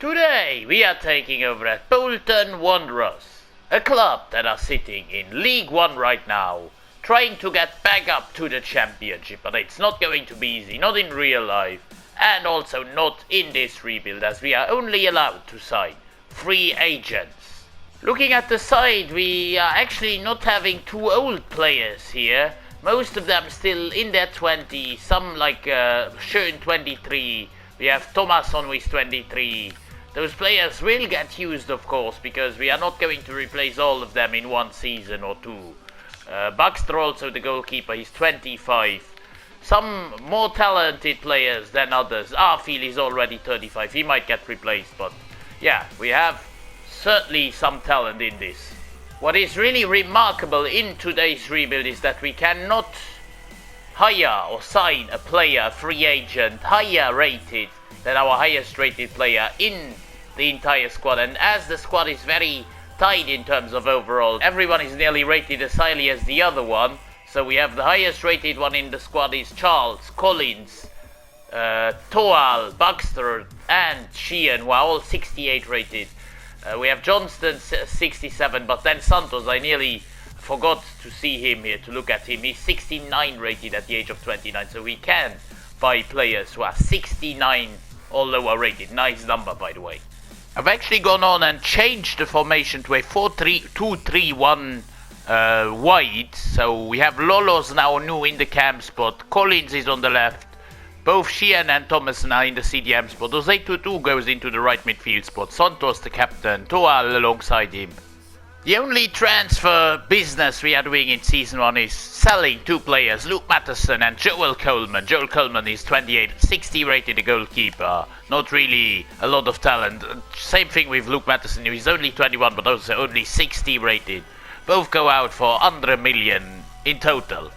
Today we are taking over at Bolton Wanderers, a club that are sitting in League 1 right now, trying to get back up to the championship, but it's not going to be easy, not in real life, and also not in this rebuild, as we are only allowed to sign free agents. Looking at the side, we are actually not having two old players here. Most of them still in their 20s, some like Schön 23, we have Thomasson who is 23. Those players will get used, of course, because we are not going to replace all of them in one season or two. Baxter, also the goalkeeper, he's 25. Some more talented players than others. Arfield is already 35, he might get replaced, but yeah, we have certainly some talent in this. What is really remarkable in today's rebuild is that we cannot hire or sign a player, a free agent, higher rated than our highest rated player in the entire squad. And as the squad is very tight in terms of overall, everyone is nearly rated as highly as the other one. So we have the highest rated one in the squad is Charles, Collins, Toal, Baxter and Sheehan, who are all 68 rated. We have Johnston 67, but then Santos, I nearly forgot to see him here, to look at him. He's 69 rated at the age of 29, so we can buy players who are 69 or lower rated. Nice number, by the way. I've actually gone on and changed the formation to a 4-3-2-3-1 wide. So we have Lolos now new in the cam spot. Collins is on the left. Both Sheehan and Thomasson are in the CDM spot. Ozay-Tutu goes into the right midfield spot. Santos the captain. Toal alongside him. The only transfer business we are doing in Season 1 is selling two players, Luke Matheson and Joel Coleman. Joel Coleman is 28, 60 rated, a goalkeeper. Not really a lot of talent. Same thing with Luke Matheson, he's only 21 but also only 60 rated. Both go out for under $1 million in total.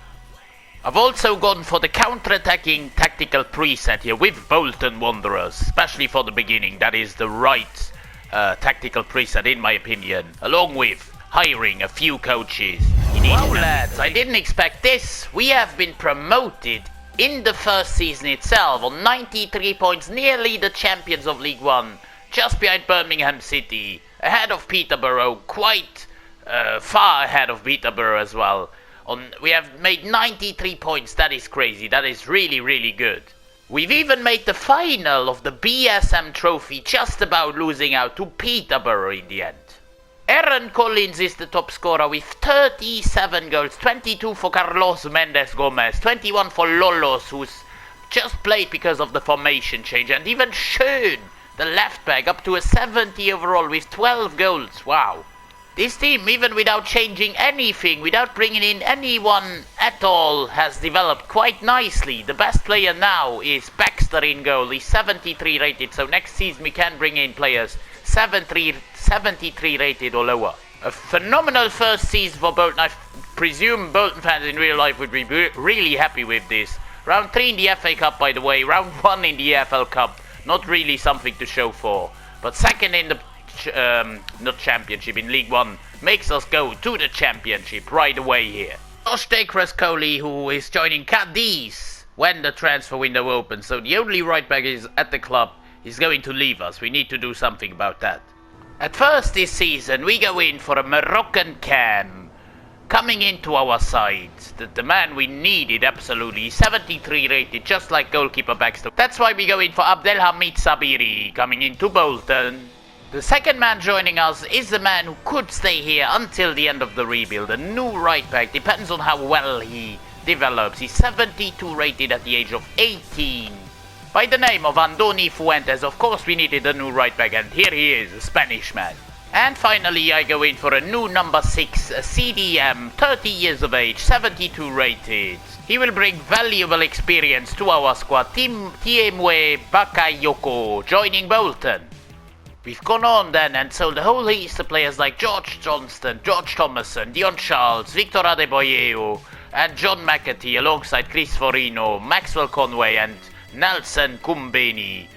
I've also gone for the counter-attacking tactical preset here with Bolton Wanderers, especially for the beginning. That is the right tactical preset in my opinion, along with hiring a few coaches. Wow lads, I didn't expect this. We have been promoted in the first season itself on 93 points, nearly the champions of League 1, just behind Birmingham City, ahead of Peterborough, quite far ahead of Peterborough as well. We have made 93 points, that is crazy, that is really, really good. We've even made the final of the BSM trophy, just about losing out to Peterborough in the end. Aaron Collins is the top scorer with 37 goals, 22 for Carlos Mendes Gomez, 21 for Lolos, who's just played because of the formation change, and even Schön, the left back, up to a 70 overall with 12 goals, wow. This team, even without changing anything, without bringing in anyone at all, has developed quite nicely. The best player now is Baxter in goal. He's 73 rated, so next season we can bring in players 73 rated or lower. A phenomenal first season for Bolton. I presume Bolton fans in real life would be really happy with this. Round 3 in the FA Cup, by the way. Round 1 in the EFL Cup. Not really something to show for. But second in the not championship, in League 1, makes us go to the championship right away here. Josh Dekres-Coley, who is joining Cadiz when the transfer window opens, so the only right back is at the club is going to leave us. We need to do something about that. At first this season we go in for a Moroccan cam coming into our side, the man we needed absolutely, 73 rated, just like goalkeeper Baxter. That's why we go in for Abdelhamid Sabiri coming into Bolton. The second man joining us is the man who could stay here until the end of the rebuild. A new right back, depends on how well he develops. He's 72 rated at the age of 18. By the name of Andoni Fuentes. Of course we needed a new right back, and here he is, a Spanish man. And finally I go in for a new number 6, a CDM, 30 years of age, 72 rated. He will bring valuable experience to our squad. Tiemwe Bakayoko joining Bolton. We've gone on then and sold a whole list of players like George Johnston, George Thomasson, Dion Charles, Victor Adebayo and John McAtee alongside Chris Forino, Maxwell Conway and Nelson Kumbeni.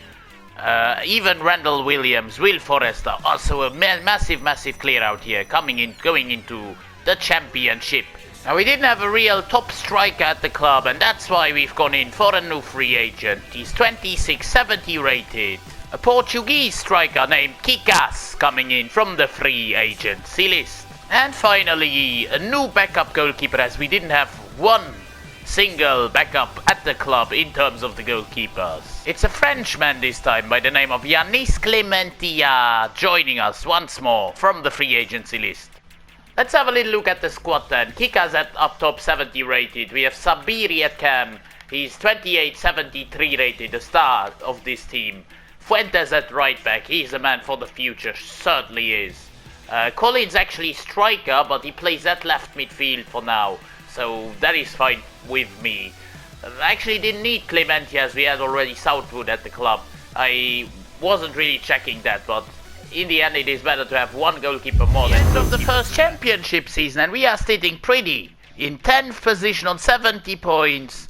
Even Randall Williams, Will Forrester, also a massive clear out here, going into the championship. Now we didn't have a real top striker at the club, and that's why we've gone in for a new free agent. He's 26, 70 rated. A Portuguese striker named Kikas coming in from the free agency list. And finally, a new backup goalkeeper, as we didn't have one single backup at the club in terms of the goalkeepers. It's a Frenchman this time by the name of Yanis Clementia joining us once more from the free agency list. Let's have a little look at the squad then. Kikas at up top 70 rated. We have Sabiri at cam. He's 28, 73 rated, the star of this team. Fuentes at right back. He's a man for the future, certainly is. Collins actually striker, but he plays at left midfield for now. So that is fine with me. I actually didn't need Clemente as we had already Southwood at the club. I wasn't really checking that, but in the end it is better to have one goalkeeper more than end of the first championship season, and we are sitting pretty in 10th position on 70 points.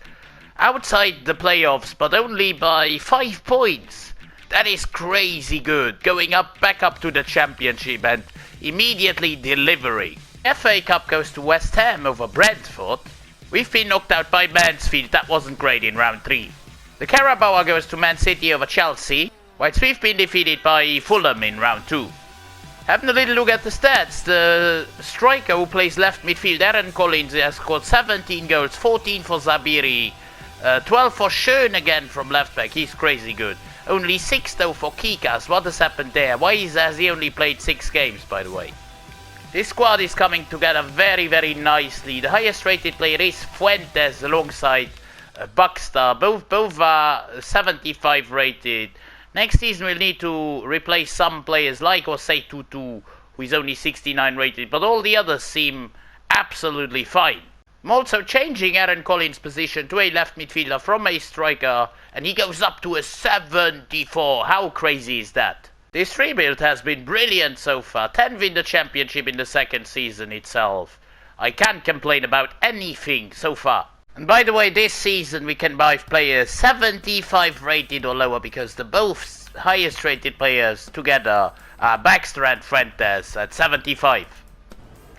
Outside the playoffs, but only by 5 points. That is crazy good. Going back up to the championship and immediately delivering. FA Cup goes to West Ham over Brentford. We've been knocked out by Mansfield, that wasn't great in round 3. The Carabao goes to Man City over Chelsea, whilst we've been defeated by Fulham in round 2. Having a little look at the stats, the striker who plays left midfield, Aaron Collins, has scored 17 goals, 14 for Zabiri, 12 for Schön again from left back, he's crazy good. Only 6 though for Kikas, what has happened there? Why has he only played 6 games, by the way? This squad is coming together very, very nicely. The highest rated player is Fuentes alongside Buckstar. Both are 75 rated. Next season we'll need to replace some players like Osei Tutu, who is only 69 rated, but all the others seem absolutely fine. I'm also changing Aaron Collins' position to a left midfielder from a striker, and he goes up to a 74. How crazy is that? This rebuild has been brilliant so far. 10th in the championship in the second season itself. I can't complain about anything so far. And by the way, this season we can buy players 75 rated or lower because the both highest rated players together are Baxter and Fuentes at 75.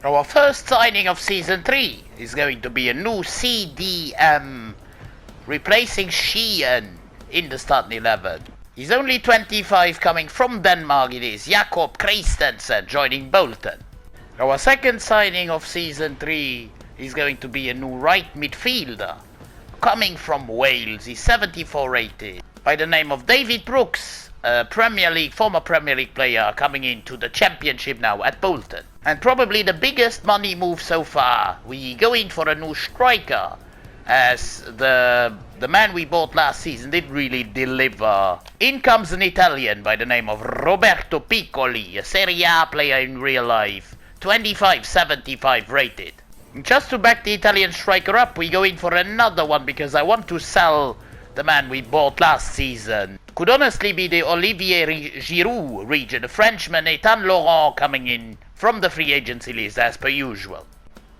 Our first signing of season 3 is going to be a new CDM replacing Sheehan in the starting 11. He's only 25, coming from Denmark. It is Jakob Christensen joining Bolton. Our second signing of season 3 is going to be a new right midfielder coming from Wales. He's 74 rated by the name of David Brooks, a former Premier League player coming into the championship now at Bolton. And probably the biggest money move so far. We go in for a new striker, as the man we bought last season didn't really deliver. In comes an Italian by the name of Roberto Piccoli, a Serie A player in real life, 25, 75 rated. Just to back the Italian striker up, we go in for another one because I want to sell the man we bought last season. Could honestly be the Olivier Giroud region, the Frenchman Ethan Laurent coming in from the free agency list as per usual.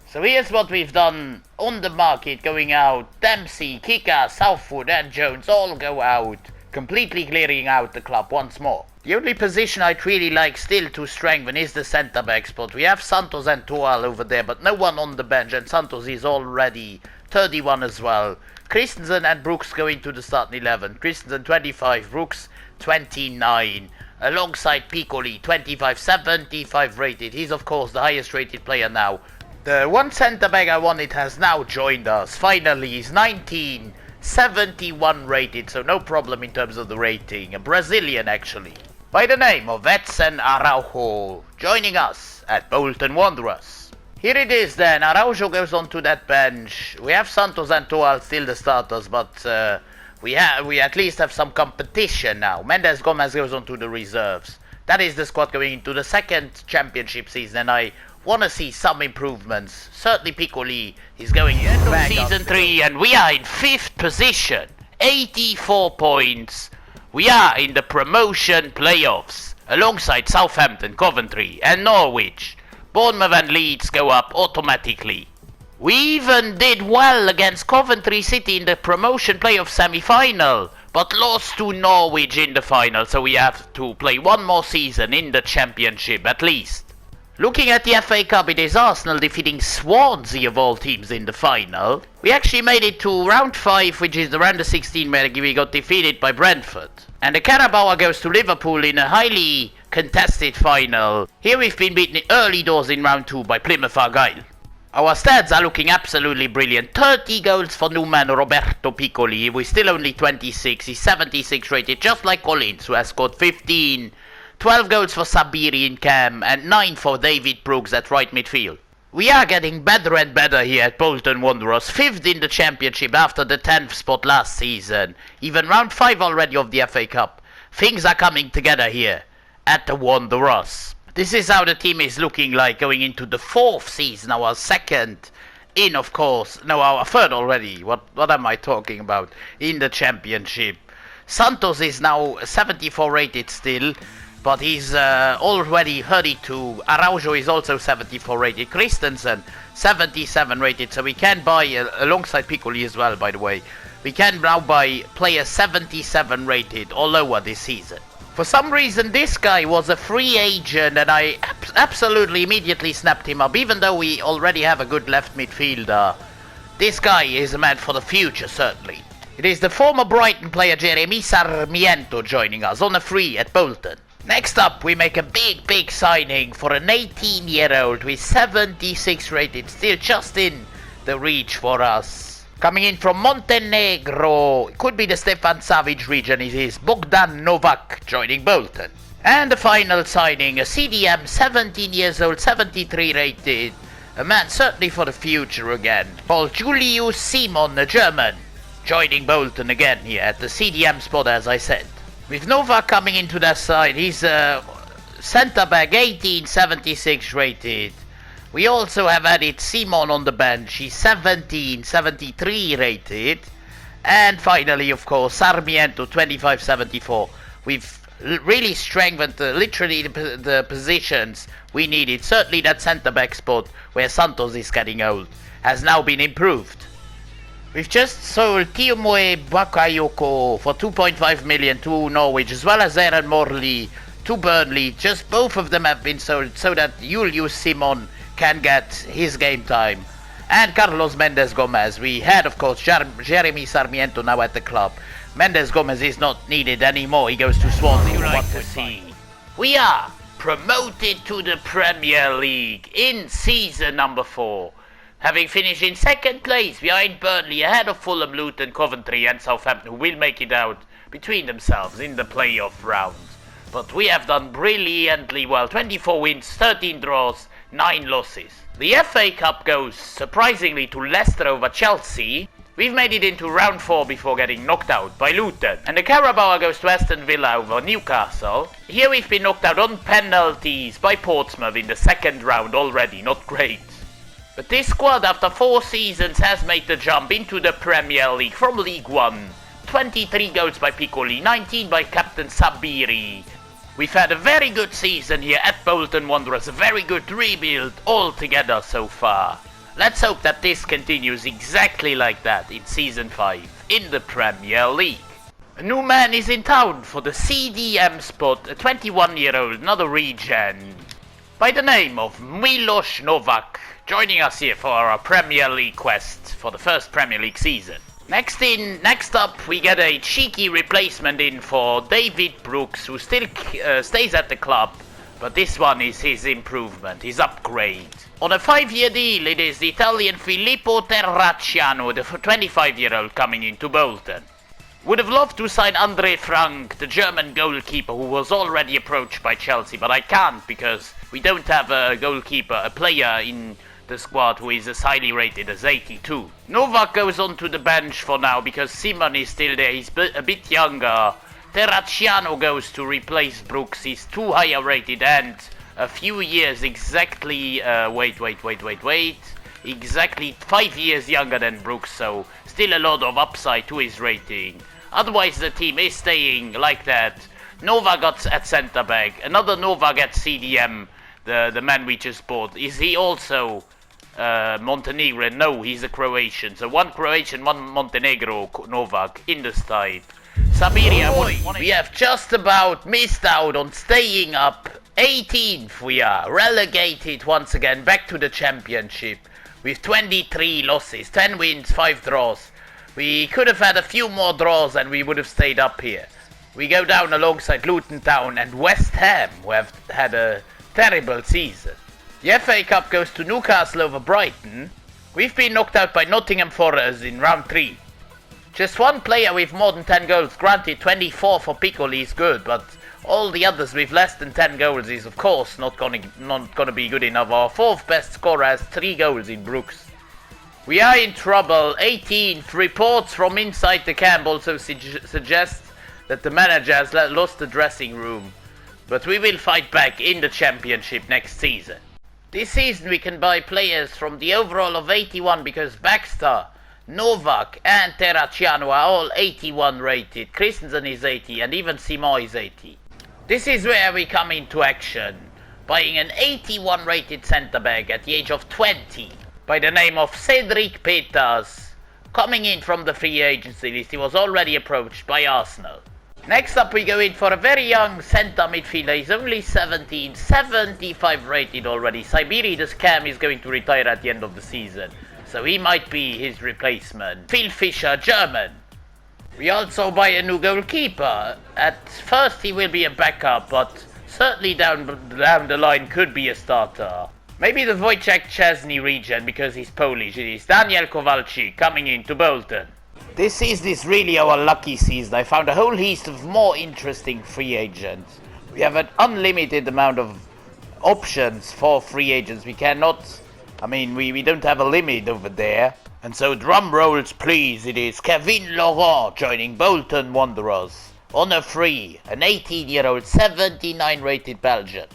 So here's what we've done on the market, going out. Dempsey, Kika, Southwood and Jones all go out, completely clearing out the club once more. The only position I'd really like still to strengthen is the centre-back spot. We have Santos and Toal over there, but no one on the bench, and Santos is already 31 as well. Christensen and Brooks go into the starting 11. Christensen 25, Brooks 29. Alongside Piccoli, 25, 75 rated. He's of course the highest rated player now. The one centre-back I wanted has now joined us. Finally, he's 19, 71 rated, so no problem in terms of the rating. A Brazilian, actually, by the name of Edson Araujo, joining us at Bolton Wanderers. Here it is then. Araujo goes onto that bench. We have Santos and Toal still the starters, but we at least have some competition now. Mendes Gomez goes onto the reserves. That is the squad going into the second championship season, and I want to see some improvements. Certainly Piccoli is going into season 3, and we are in 5th position, 84 points. We are in the promotion playoffs alongside Southampton, Coventry and Norwich. Bournemouth and Leeds go up automatically. We even did well against Coventry City in the promotion playoff semi-final, but lost to Norwich in the final, so we have to play one more season in the championship at least. Looking at the FA Cup, it is Arsenal defeating Swansea of all teams in the final. We actually made it to round 5, which is the round of 16 where we got defeated by Brentford. And the Carabao goes to Liverpool in a highly contested final. Here we've been beaten early doors in round 2 by Plymouth Argyle. Our stats are looking absolutely brilliant. 30 goals for new man Roberto Piccoli. We're still only 26. He's 76 rated, just like Collins, who has scored 15. 12 goals for Sabiri in Cam, and 9 for David Brooks at right midfield. We are getting better and better here at Bolton Wanderers. 5th in the Championship after the 10th spot last season. Even round 5 already of the FA Cup. Things are coming together here at the Wanderers. This is how the team is looking like going into the 4th season, our 2nd in, of course. No, our 3rd already. What am I talking about? In the Championship. Santos is now 74 rated still, but he's already 32. Araujo is also 74 rated. Christensen 77 rated, so we can buy, alongside Piccoli as well, by the way, we can now buy players 77 rated or lower this season. For some reason, this guy was a free agent, and I absolutely immediately snapped him up. Even though we already have a good left midfielder, this guy is a man for the future, certainly. It is the former Brighton player Jeremy Sarmiento joining us on a free at Bolton. Next up, we make a big signing for an 18-year-old with 76 rated, still just in the reach for us. Coming in from Montenegro, it could be the Stefan Savic region, it is Bogdan Novak joining Bolton. And the final signing, a CDM, 17 years old, 73 rated, a man certainly for the future again, called Julius Simon, a German, joining Bolton again here at the CDM spot, as I said. With Novak coming into that side, he's a centre-back, 18, 76 rated. We also have added Simon on the bench, he's 17, 73 rated. And finally, of course, Sarmiento, 25, 74. We've really strengthened literally the positions we needed. Certainly that centre-back spot where Santos is getting old has now been improved. We've just sold Timoe Bakayoko for 2.5 million to Norwich, as well as Aaron Morley to Burnley. Just both of them have been sold so that Julius Simon can get his game time. And Carlos Mendes Gomez. We had, of course, Jeremy Sarmiento now at the club. Mendes Gomez is not needed anymore. He goes to Swansea. You like to see? We are promoted to the Premier League in season number 4. Having finished in 2nd place, we are in Burnley ahead of Fulham, Luton, Coventry and Southampton, who will make it out between themselves in the playoff round. But we have done brilliantly well. 24 wins, 13 draws, 9 losses. The FA Cup goes surprisingly to Leicester over Chelsea. We've made it into round 4 before getting knocked out by Luton. And the Carabao goes to Aston Villa over Newcastle. Here we've been knocked out on penalties by Portsmouth in the 2nd round already. Not great. But this squad, after 4 seasons, has made the jump into the Premier League from League 1. 23 goals by Piccoli, 19 by Captain Sabiri. We've had a very good season here at Bolton Wanderers, a very good rebuild altogether so far. Let's hope that this continues exactly like that in Season 5 in the Premier League. A new man is in town for the CDM spot, a 21-year-old, another regen, by the name of Milos Novak, joining us here for our Premier League quest for the first Premier League season. Next up, we get a cheeky replacement in for David Brooks, who still stays at the club, but this one is his improvement, his upgrade. On a 5-year deal, it is the Italian Filippo Terracciano, the 25-year-old, coming into Bolton. Would have loved to sign Andre Frank, the German goalkeeper, who was already approached by Chelsea, but I can't because we don't have a goalkeeper, a player in the squad who is as highly rated as 82. Novak goes on to the bench for now because Simon is still there, he's a bit younger. Terracciano goes to replace Brooks, he's too higher rated and a few years exactly, exactly 5 years younger than Brooks, so still a lot of upside to his rating. Otherwise the team is staying like that. Novak got at centre back, another Novak at CDM, the man we just bought. Is he also Montenegrin? No, he's a Croatian. So one Croatian, one Montenegro Novak in the side. Sabiria, we have just about missed out on staying up 18th we are, relegated once again back to the championship with 23 losses, 10 wins, 5 draws. We could have had a few more draws and we would have stayed up here. We go down alongside Luton Town and West Ham, who have had a terrible season. The FA Cup goes to Newcastle over Brighton. We've been knocked out by Nottingham Forest in round 3. Just one player with more than 10 goals, granted 24 for Piccoli is good, but all the others with less than 10 goals is of course not gonna be good enough. Our 4th best scorer has 3 goals in Brooks. We are in trouble. 18th. Reports from inside the camp also suggest that the manager has lost the dressing room. But we will fight back in the championship next season. This season we can buy players from the overall of 81 because Baxter, Novak and Terracciano are all 81 rated. Christensen is 80 and even Simon is 80. This is where we come into action. Buying an 81 rated centre back at the age of 20 by the name of Cedric Peters. Coming in from the free agency list, he was already approached by Arsenal. Next up we go in for a very young centre midfielder. He's only 17, 75 rated already. Siberides Cam is going to retire at the end of the season, so he might be his replacement. Phil Fischer, German. We also buy a new goalkeeper. At first he will be a backup, but certainly down the line could be a starter. Maybe the Wojciech Szczesny region because he's Polish. It is Daniel Kowalczyk coming into Bolton. This season is really our lucky season. I found a whole list of more interesting free agents. We have an unlimited amount of options for free agents. We cannot, we don't have a limit over there. And so drum rolls please, it is Kevin Laurent joining Bolton Wanderers on a free, an 18-year-old 79 rated Belgian.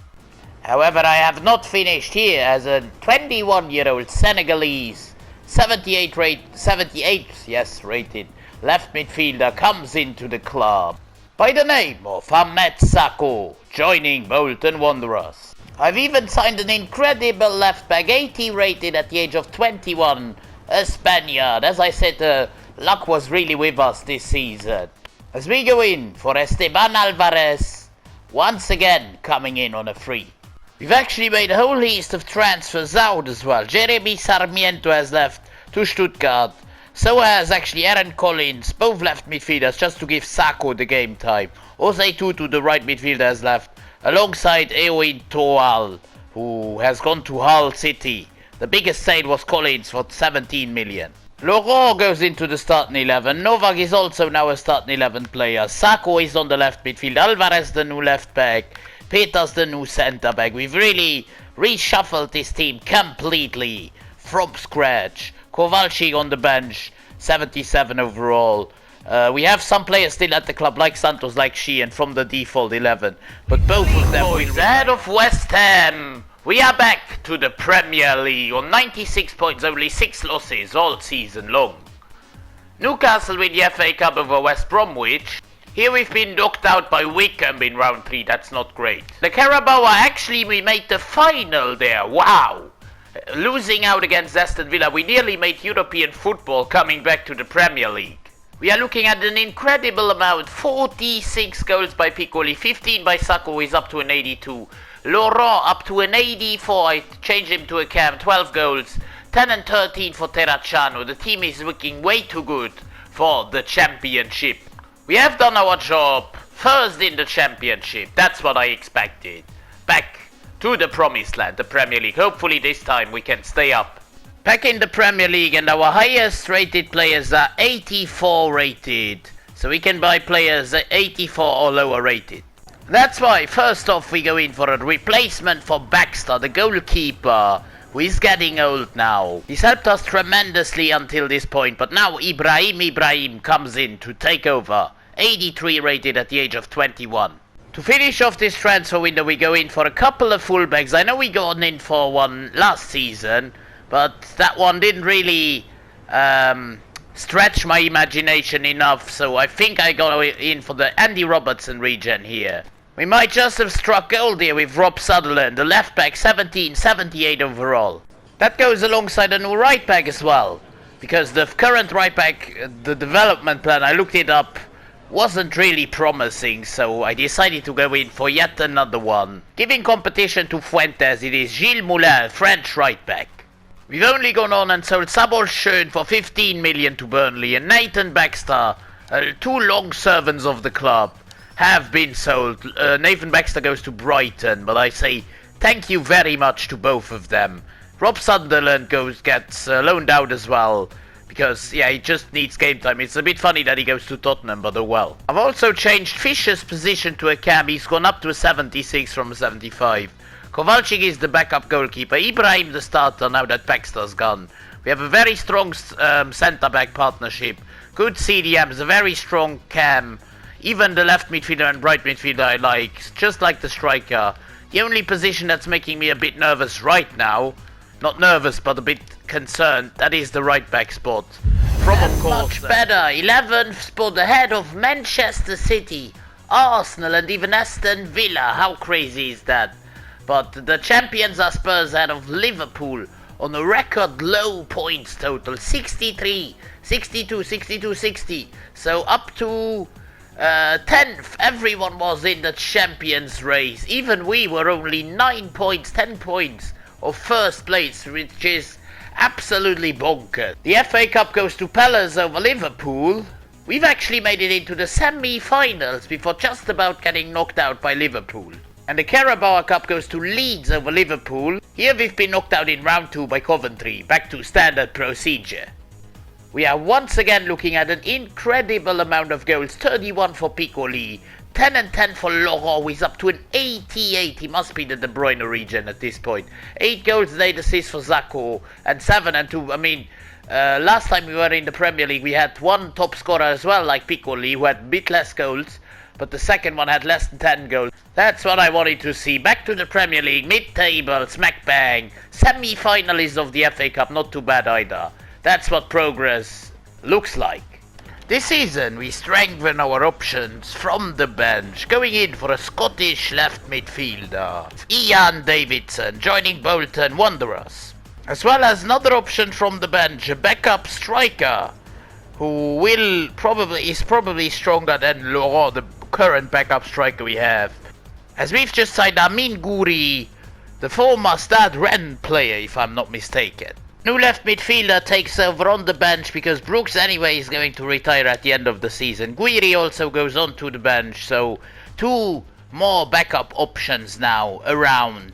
However, I have not finished here as a 21-year-old Senegalese 78 rated left midfielder comes into the club by the name of Ahmed Sakho, joining Bolton Wanderers. I've even signed an incredible left back, 80 rated at the age of 21, a Spaniard. As I said, luck was really with us this season. As we go in for Esteban Alvarez, once again coming in on a free. We've actually made a whole list of transfers out as well. Jeremy Sarmiento has left to Stuttgart. So has actually Aaron Collins, both left midfielders, just to give Sakho the game time. Jose Tutu, the right midfielder, has left, alongside Eoin Toal, who has gone to Hull City. The biggest sale was Collins for 17 million. Laurent goes into the starting 11. Novak is also now a starting 11 player. Sakho is on the left midfield. Alvarez the new left back. Peters the new centre back. We've really reshuffled this team completely from scratch. Kowalczyk on the bench, 77 overall. We have some players still at the club like Santos, like Sheehan from the default 11. But both of them will ahead of West Ham. We are back to the Premier League on 96 points, only 6 losses all season long. Newcastle win the FA Cup over West Bromwich. Here we've been knocked out by Wickham in round 3, that's not great. The Carabao, actually we made the final there, wow! Losing out against Aston Villa, we nearly made European football coming back to the Premier League. We are looking at an incredible amount, 46 goals by Piccoli, 15 by Sakho, who is up to an 82. Laurent up to an 84, I changed him to a cam, 12 goals, 10 and 13 for Terracciano. The team is looking way too good for the championship. We have done our job, first in the championship, that's what I expected. Back to the promised land, the Premier League. Hopefully this time we can stay up. Back in the Premier League, and our highest rated players are 84 rated. So we can buy players at 84 or lower rated. That's why first off we go in for a replacement for Baxter, the goalkeeper, who is getting old now. He's helped us tremendously until this point, but now Ibrahim comes in to take over. 83 rated at the age of 21. To finish off this transfer window, we go in for a couple of fullbacks. I know we got in for one last season, but that one didn't really stretch my imagination enough, so I think I got in for the Andy Robertson region here. We might just have struck gold here with Rob Sutherland, the left back, 17, 78 overall. That goes alongside a new right back as well, because the current right back, the development plan, I looked it up, wasn't really promising, so I decided to go in for yet another one. Giving competition to Fuentes, it is Gilles Moulin, French right back. We've only gone on and sold Sabol Schön for 15 million to Burnley, and Nathan Baxter, two long servants of the club, have been sold. Nathan Baxter goes to Brighton, but I say thank you very much to both of them. Rob Sunderland gets loaned out as well, because yeah, he just needs game time. It's a bit funny that he goes to Tottenham, but oh well. I've also changed Fischer's position to a cam. He's gone up to a 76 from a 75. Kowalczyk is the backup goalkeeper. Ibrahim the starter now that Baxter's gone. We have a very strong centre-back partnership. Good CDMs, a very strong cam. Even the left midfielder and right midfielder I like, just like the striker. The only position that's making me a bit nervous right now, not nervous but a bit concerned, that is the right back spot. From of course much better, 11th spot ahead of Manchester City, Arsenal and even Aston Villa. How crazy is that? But the champions are Spurs ahead of Liverpool on a record low points total, 63, 62, 62, 60. So up to 10th, everyone was in the champions race. Even we were only 9 points, 10 points of first place, which is absolutely bonkers. The FA Cup goes to Palace over Liverpool. We've actually made it into the semi-finals before just about getting knocked out by Liverpool. And the Carabao Cup goes to Leeds over Liverpool. Here we've been knocked out in round 2 by Coventry, back to standard procedure. We are once again looking at an incredible amount of goals, 31 for Piccoli, 10 and 10 for Laurent, who is up to an 88, he must be the De Bruyne region at this point. 8 goals and 8 assists for Zacco, and 7 and 2, I mean, last time we were in the Premier League we had one top scorer as well, like Piccoli, who had a bit less goals, but the second one had less than 10 goals. That's what I wanted to see. Back to the Premier League, mid-table, smack bang, semi-finalists of the FA Cup, not too bad either. That's what progress looks like. This season we strengthen our options from the bench, going in for a Scottish left midfielder, Ian Davidson, joining Bolton Wanderers. As well as another option from the bench, a backup striker, who is probably stronger than Laurent, the current backup striker we have. As we've just signed Amin Ghouri, the former Stade Rennes player, if I'm not mistaken. New left midfielder takes over on the bench because Brooks anyway is going to retire at the end of the season. Guiri also goes on to the bench, so 2 more backup options now around.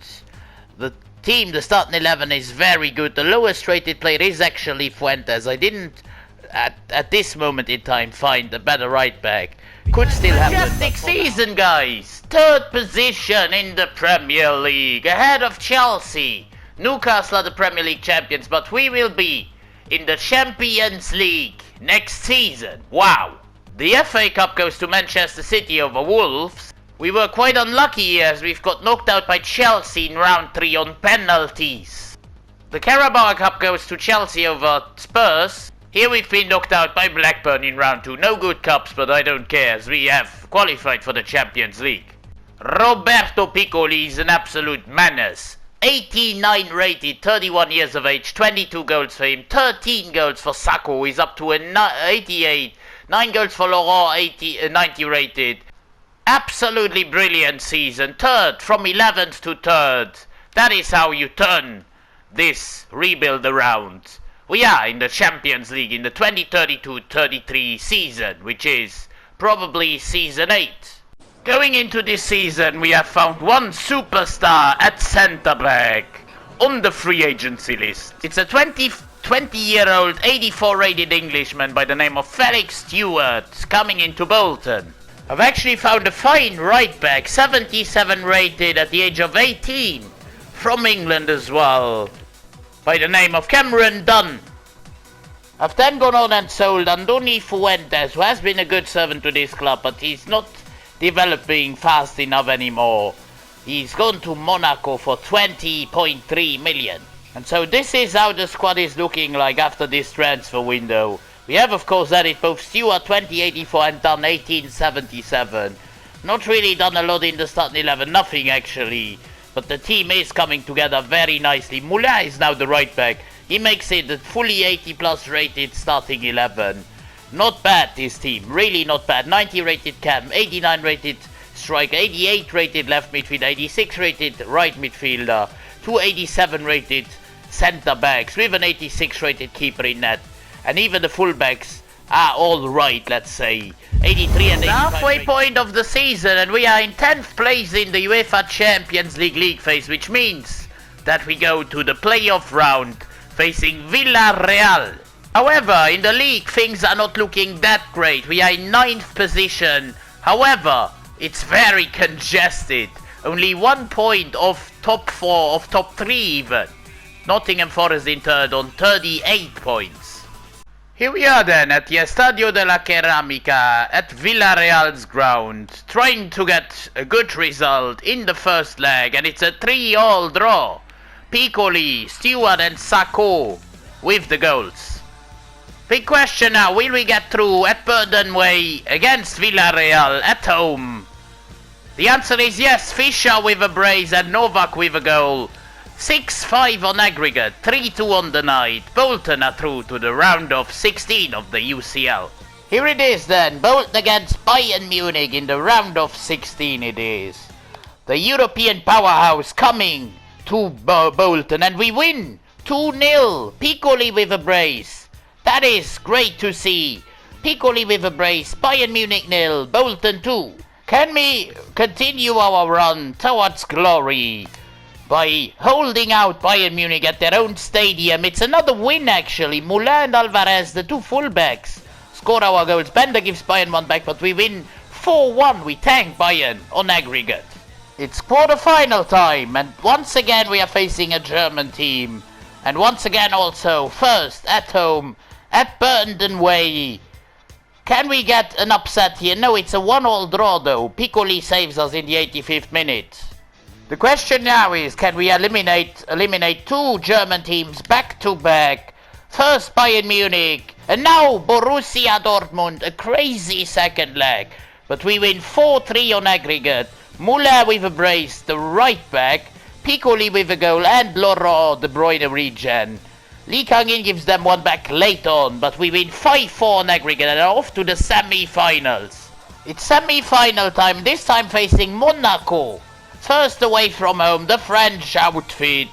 The team, the starting 11 is very good. The lowest rated player is actually Fuentes. I didn't at this moment in time find a better right back. Could still happen. Fantastic season, guys! 3rd position in the Premier League, ahead of Chelsea. Newcastle are the Premier League champions, but we will be in the Champions League next season. Wow! The FA Cup goes to Manchester City over Wolves. We were quite unlucky as we've got knocked out by Chelsea in round 3 on penalties. The Carabao Cup goes to Chelsea over Spurs. Here we've been knocked out by Blackburn in round 2. No good cups, but I don't care as we have qualified for the Champions League. Roberto Piccoli is an absolute menace. 89 rated, 31 years of age, 22 goals for him, 13 goals for Sacco, who is up to an 88, 9 goals for Laurent, 90 rated. Absolutely brilliant season, 3rd, from 11th to 3rd. That is how you turn this rebuild around. We are in the Champions League in the 2032-33 season, which is probably season 8. Going into this season, we have found one superstar at centre-back on the free agency list. It's a 20-year-old, 84-rated Englishman by the name of Felix Stewart, coming into Bolton. I've actually found a fine right-back, 77 rated at the age of 18, from England as well, by the name of Cameron Dunn. I've then gone on and sold Andoni Fuentes, who has been a good servant to this club, but he's not developing fast enough anymore. He's gone to Monaco for 20.3 million. And so this is how the squad is looking like after this transfer window. We have of course added both Stewart 2084 and Dunn 1877. Not really done a lot in the starting 11, nothing actually. But the team is coming together very nicely. Moulin is now the right back. He makes it a fully 80 plus rated starting 11. Not bad, this team. Really not bad. 90 rated Cam, 89 rated striker, 88 rated left midfielder, 86 rated right midfielder, 287 rated centre backs with an 86 rated keeper in net. And even the fullbacks are all right, let's say. 83 and 85. Halfway point of the season, and we are in 10th place in the UEFA Champions League phase, which means that we go to the playoff round facing Villarreal. However, in the league, things are not looking that great. We are in 9th position. However, it's very congested. Only 1 point off top 4, of top 3 even. Nottingham Forest in third on 38 points. Here we are then at the Estadio de la Ceramica at Villarreal's ground, trying to get a good result in the first leg, and it's a 3-all draw. Piccoli, Stewart and Sacco with the goals. Big question now, will we get through at Bolton Way against Villarreal at home? The answer is yes. Fischer with a brace and Novak with a goal. 6-5 on aggregate, 3-2 on the night. Bolton are through to the round of 16 of the UCL. Here it is then, Bolton against Bayern Munich in the round of 16 it is. The European powerhouse coming to Bolton, and we win 2-0. Piccoli with a brace. That is great to see. Piccoli with a brace, Bayern Munich 0, Bolton 2. Can we continue our run towards glory by holding out Bayern Munich at their own stadium? It's another win actually. Moulin and Alvarez, the two fullbacks, score our goals. Bender gives Bayern one back, but we win 4-1. We tank Bayern on aggregate. It's quarter-final time, and once again we are facing a German team. And once again also, first at home at Bolton Way. Can we get an upset here? No, it's a 1-all draw though. Piccoli saves us in the 85th minute. The question now is, can we eliminate two German teams back to back? First Bayern Munich, and now Borussia Dortmund, a crazy second leg. But we win 4-3 on aggregate. Muller with a brace, the right back. Piccoli with a goal, and Laurent, De Bruyne regen. Lee Kang-in gives them one back late on, but we win 5-4 on aggregate and are off to the semi-finals. It's semi-final time, this time facing Monaco. First away from home, the French outfit.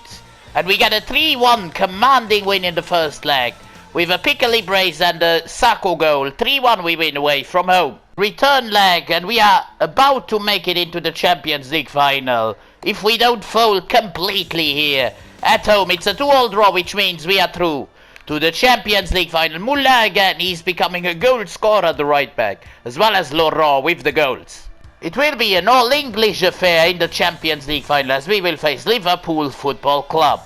And we get a 3-1 commanding win in the first leg. With a Piccoli brace and a Sacco goal, 3-1 we win away from home. Return leg, and we are about to make it into the Champions League final. If we don't fold completely here. At home, it's a 2-all draw, which means we are through to the Champions League final. Moulin again, he's becoming a goal scorer at the right back, as well as Laurent with the goals. It will be an all-English affair in the Champions League final, as we will face Liverpool Football Club.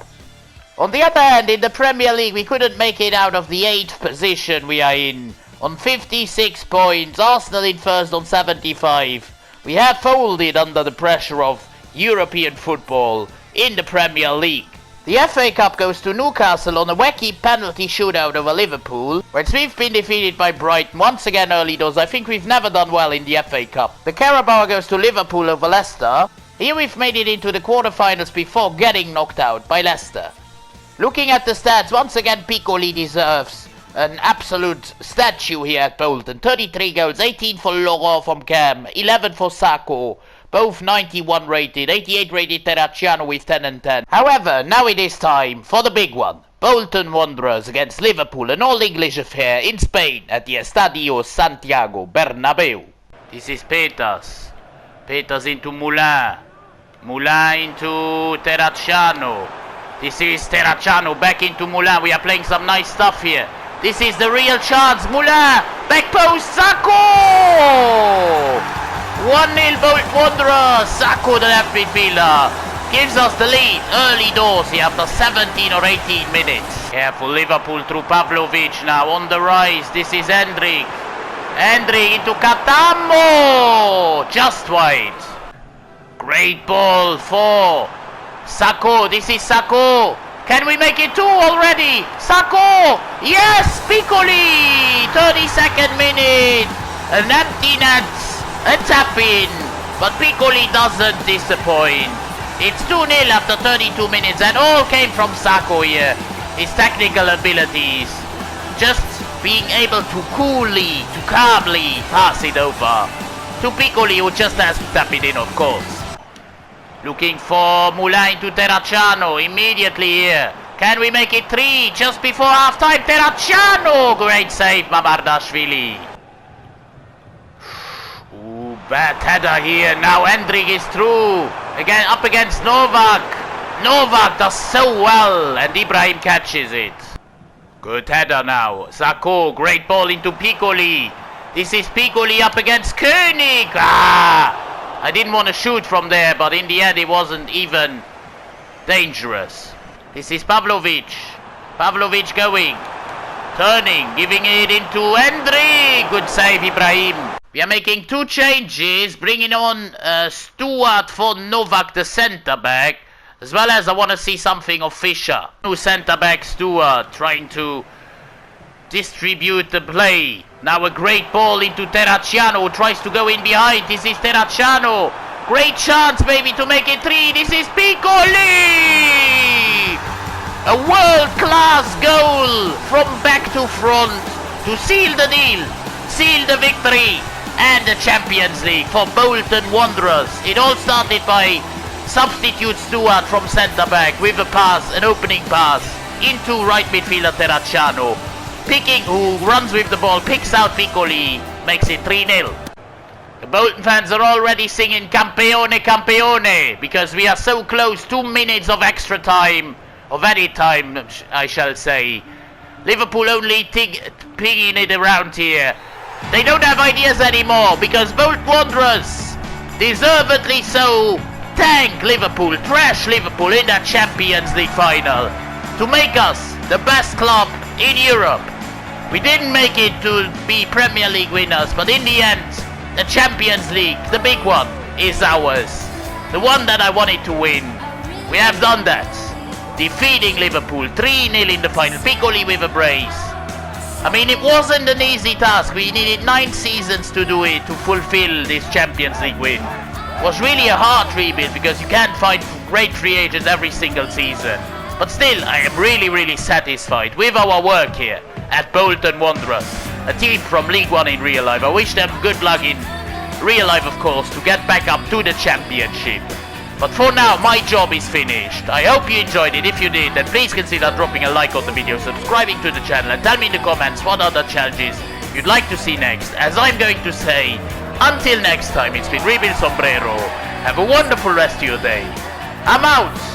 On the other hand, in the Premier League, we couldn't make it out of the 8th position we are in. On 56 points, Arsenal in first on 75. We have folded under the pressure of European football in the Premier League. The FA Cup goes to Newcastle on a wacky penalty shootout over Liverpool, whereas we've been defeated by Brighton once again early doors. I think we've never done well in the FA Cup. The Carabao goes to Liverpool over Leicester. Here we've made it into the quarterfinals before getting knocked out by Leicester. Looking at the stats, once again Piccoli deserves an absolute statue here at Bolton. 33 goals, 18 for Laurent from Cam, 11 for Sacco. Both 91 rated, 88 rated Terracciano with 10 and 10. However, now it is time for the big one. Bolton Wanderers against Liverpool, an all-English affair in Spain at the Estadio Santiago Bernabeu. This is Peters. Peters into Moulin. Moulin into Terracciano. This is Terracciano back into Moulin. We are playing some nice stuff here. This is the real chance. Moulin, back post, Sacco! 1-0 Bolton Wanderers. Sacco, the left midfielder, gives us the lead early doors here after 17 or 18 minutes. Careful, Liverpool through Pavlovic now on the rise. This is Hendrik. Hendrik into Catamo. Just wide. Great ball for Sacco. This is Sacco. Can we make it 2 already? Sacco. Yes, Piccoli. 32nd minute. An empty net. A tap-in, but Piccoli doesn't disappoint. It's 2-0 after 32 minutes, and all came from Sacco here. His technical abilities just being able to calmly pass it over to Piccoli, who just has to tap it in, of course. Looking for Moulin to Terracciano immediately here. Can we make it 3 just before half-time? Terracciano! Great save, Mamardashvili. Ooh, bad header here. Now Hendrik is through. Again, up against Novak. Novak does so well, and Ibrahim catches it. Good header now. Sacco, great ball into Piccoli. This is Piccoli up against Koenig. I didn't want to shoot from there, but in the end it wasn't even dangerous. This is Pavlovic. Pavlovic going. Turning, giving it into Hendrik. Good save, Ibrahim. We are making 2 changes, bringing on Stewart for Novak, the centre-back. As well as I want to see something of Fischer. New centre-back Stewart trying to distribute the play. Now a great ball into Terracciano, who tries to go in behind. This is Terracciano. Great chance maybe to make it 3. This is Piccoli! A world-class goal from back to front to seal the deal, seal the victory and the Champions League for Bolton Wanderers. It all started by substitute Stewart from centre-back with a pass, an opening pass into right midfielder Terracciano. Who runs with the ball, picks out Piccoli, makes it 3-0. The Bolton fans are already singing Campione, Campione, because we are so close, 2 minutes of extra time, of any time, I shall say. Liverpool only pinging it around here. They don't have ideas anymore, because Bolton Wanderers, deservedly so, tank Liverpool, trash Liverpool in that Champions League final to make us the best club in Europe. We didn't make it to be Premier League winners, but in the end, the Champions League, the big one, is ours. The one that I wanted to win. We have done that. Defeating Liverpool 3-0 in the final. Piccoli with a brace. I mean, it wasn't an easy task. We needed 9 seasons to do it, to fulfill this Champions League win. It was really a hard rebuild because you can't find great free agents every single season. But still, I am really satisfied with our work here at Bolton Wanderers, a team from League One in real life. I wish them good luck in real life, of course, to get back up to the championship. But for now, my job is finished. I hope you enjoyed it. If you did, then please consider dropping a like on the video, subscribing to the channel, and tell me in the comments what other challenges you'd like to see next. As I'm going to say, until next time, it's been Rebuild Sombrero. Have a wonderful rest of your day. I'm out!